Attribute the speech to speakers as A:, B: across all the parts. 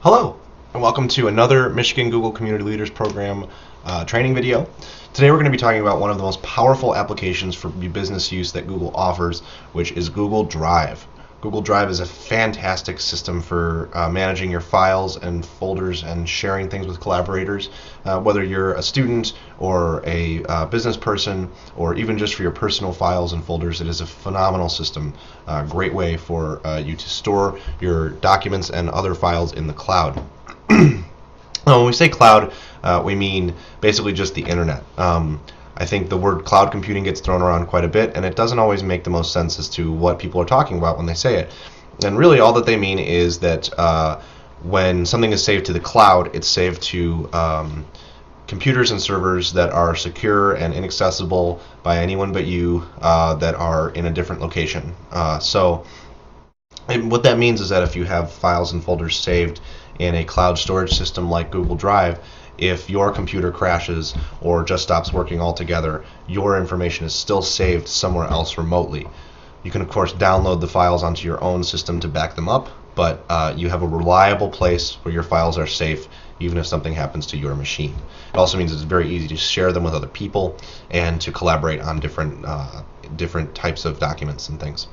A: Hello, and welcome to another Michigan Google Community Leaders Program training video. Today we're going to be talking about one of the most powerful applications for business use that Google offers, which is Google Drive. Google Drive is a fantastic system for managing your files and folders and sharing things with collaborators. Whether you're a student or a business person or even just for your personal files and folders, it is a phenomenal system. Great way for you to store your documents and other files in the cloud. Now, when we say cloud, we mean basically just the internet. I think the word cloud computing gets thrown around quite a bit, and it doesn't always make the most sense as to what people are talking about when they say it. And really all that they mean is that when something is saved to the cloud, it's saved to computers and servers that are secure and inaccessible by anyone but you that are in a different location. And what that means is that if you have files and folders saved in a cloud storage system like Google Drive, if your computer crashes or just stops working altogether, your information is still saved somewhere else remotely. You can of course download the files onto your own system to back them up, but you have a reliable place where your files are safe even if something happens to your machine. It also means it's very easy to share them with other people and to collaborate on different types of documents and things.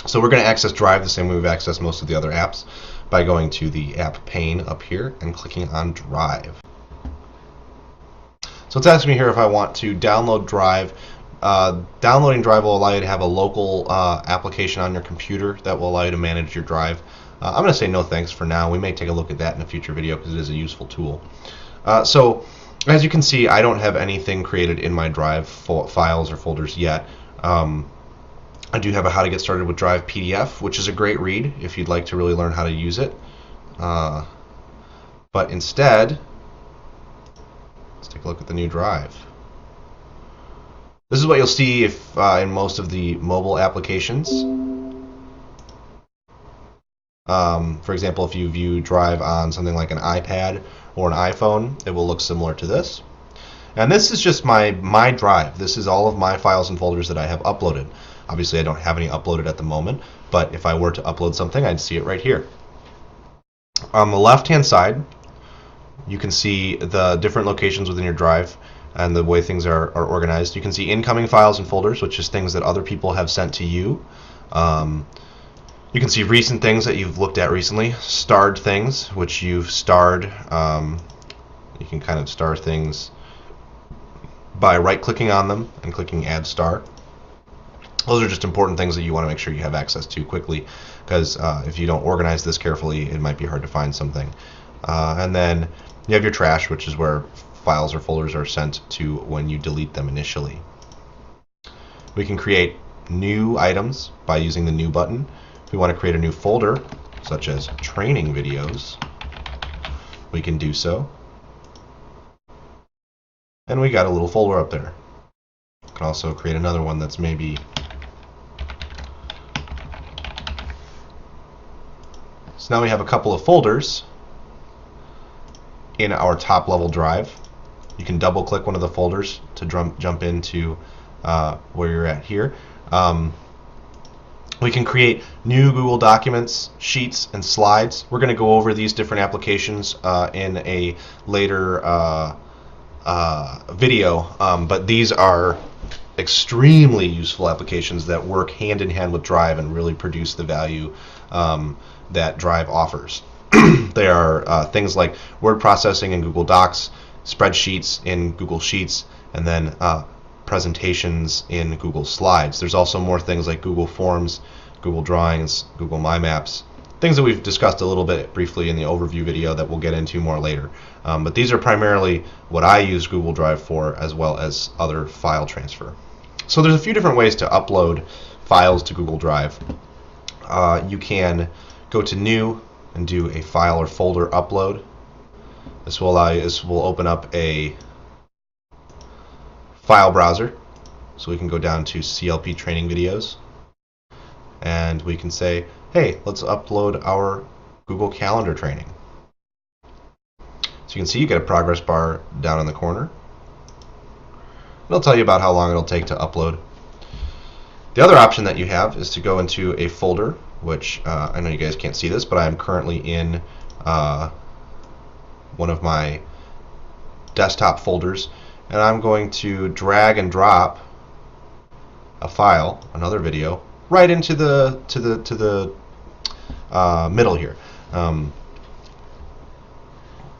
A: So we're going to access Drive the same way we've accessed most of the other apps, by going to the app pane up here and clicking on Drive. So it's asking me here if I want to download Drive. Downloading Drive will allow you to have a local application on your computer that will allow you to manage your Drive. I'm going to say no thanks for now. We may take a look at that in a future video because it is a useful tool. So as you can see, I don't have anything created in my Drive files or folders yet. I do have a How to Get Started with Drive PDF, which is a great read if you'd like to really learn how to use it. But instead, let's take a look at the new Drive. This is what you'll see if in most of the mobile applications. For example, if you view Drive on something like an iPad or an iPhone, it will look similar to this. And this is just my Drive. This is all of my files and folders that I have uploaded. Obviously, I don't have any uploaded at the moment, but if I were to upload something, I'd see it right here. On the left-hand side, you can see the different locations within your Drive and the way things are organized. You can see incoming files and folders, which is things that other people have sent to you. You can see recent things that you've looked at recently, starred things, which you've starred. You can kind of star things by right-clicking on them and clicking Add Star. Those are just important things that you want to make sure you have access to quickly, because if you don't organize this carefully, it might be hard to find something. And then you have your trash, which is where files or folders are sent to when you delete them initially. We can create new items by using the New button. If we want to create a new folder, such as training videos, we can do so. And we got a little folder up there. We can also create another one that's maybe... So now we have a couple of folders in our top level Drive. You can double click one of the folders to jump into where you're at here. We can create new Google Documents, Sheets, and Slides. We're going to go over these different applications in a later video, but these are extremely useful applications that work hand in hand with Drive and really produce the value that Drive offers. They are things like word processing in Google Docs, spreadsheets in Google Sheets, and then presentations in Google Slides. There's also more things like Google Forms, Google Drawings, Google My Maps, things that we've discussed a little bit briefly in the overview video that we'll get into more later. But these are primarily what I use Google Drive for, as well as other file transfer. So there's a few different ways to upload files to Google Drive. You can go to New and do a file or folder upload. This will open up a file browser. So we can go down to CLP training videos and we can say, hey, let's upload our Google Calendar training. So you can see you get a progress bar down in the corner. It'll tell you about how long it'll take to upload. The other option that you have is to go into a folder, which I know you guys can't see this, but I'm currently in one of my desktop folders, and I'm going to drag and drop a file, another video, right into the middle here.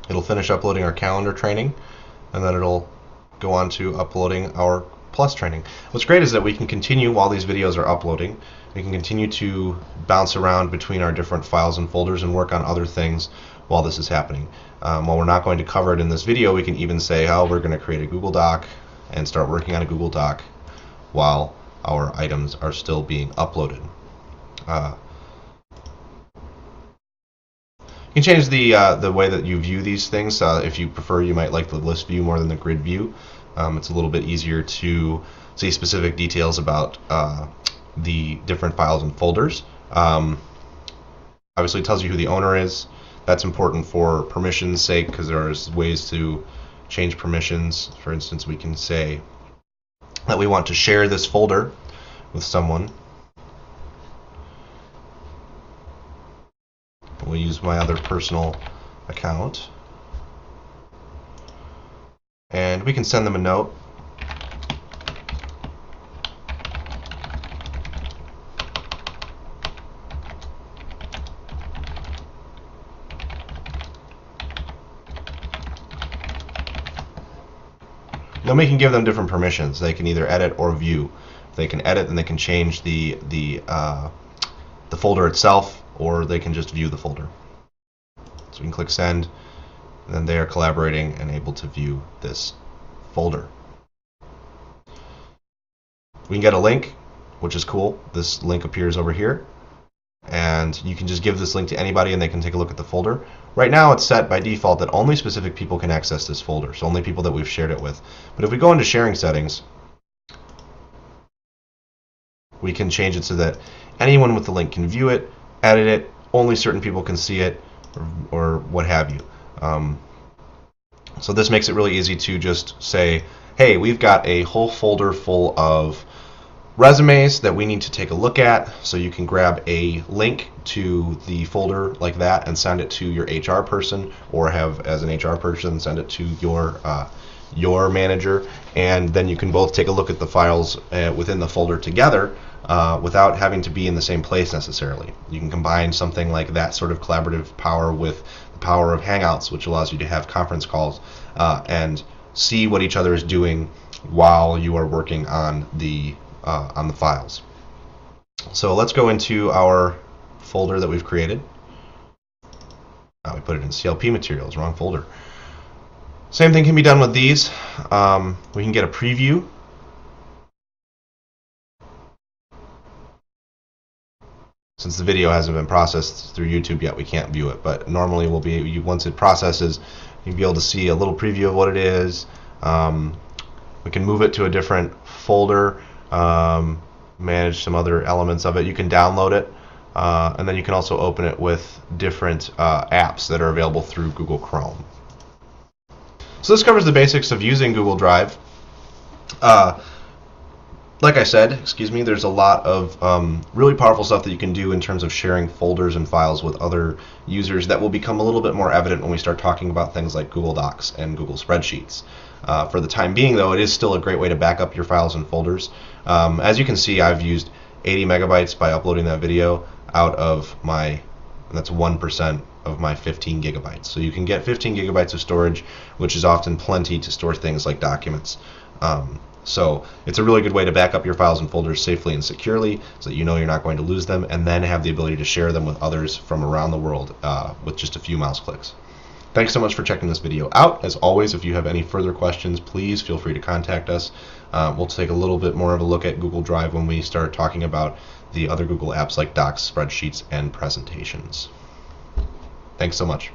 A: It'll finish uploading our calendar training, and then it'll go on to uploading our Plus training. What's great is that we can continue while these videos are uploading. We can continue to bounce around between our different files and folders and work on other things while this is happening. While we're not going to cover it in this video, we can even say how we're going to create a Google Doc and start working on a Google Doc while our items are still being uploaded. You can change the way that you view these things. If you prefer, you might like the list view more than the grid view. It's a little bit easier to see specific details about the different files and folders. Obviously, it tells you who the owner is. That's important for permissions' sake, because there's ways to change permissions. For instance, we can say that we want to share this folder with someone. We'll use my other personal account, and we can send them a note. Then we can give them different permissions. They can either edit or view. If they can edit, then they can change the folder itself, or they can just view the folder. So we can click send, and then they are collaborating and able to view this folder. We can get a link, which is cool. This link appears over here, and you can just give this link to anybody and they can take a look at the folder. Right now it's set by default that only specific people can access this folder, so only people that we've shared it with. But if we go into sharing settings, we can change it so that anyone with the link can view it, edit it, only certain people can see it, or what have you. So this makes it really easy to just say, hey, we've got a whole folder full of resumes that we need to take a look at, so you can grab a link to the folder like that and send it to your HR person, or have as an HR person send it to your manager, and then you can both take a look at the files within the folder together without having to be in the same place necessarily. You can combine something like that sort of collaborative power with the power of Hangouts, which allows you to have conference calls and see what each other is doing while you are working on the files. So let's go into our folder that we've created. We put it in CLP materials, wrong folder. Same thing can be done with these. We can get a preview. Since the video hasn't been processed through YouTube yet, we can't view it, but normally we'll be, once it processes, you'll be able to see a little preview of what it is. We can move it to a different folder, manage some other elements of it. You can download it, and then you can also open it with different apps that are available through Google Chrome. So this covers the basics of using Google Drive. Like I said, there's a lot of really powerful stuff that you can do in terms of sharing folders and files with other users that will become a little bit more evident when we start talking about things like Google Docs and Google Spreadsheets. For the time being, though, it is still a great way to back up your files and folders. As you can see, I've used 80 megabytes by uploading that video out of my, that's 1% of my 15 gigabytes. So you can get 15 gigabytes of storage, which is often plenty to store things like documents. So it's a really good way to back up your files and folders safely and securely, so that you know you're not going to lose them, and then have the ability to share them with others from around the world with just a few mouse clicks. Thanks so much for checking this video out. As always, if you have any further questions, please feel free to contact us. We'll take a little bit more of a look at Google Drive when we start talking about the other Google apps like Docs, Spreadsheets, and Presentations. Thanks so much.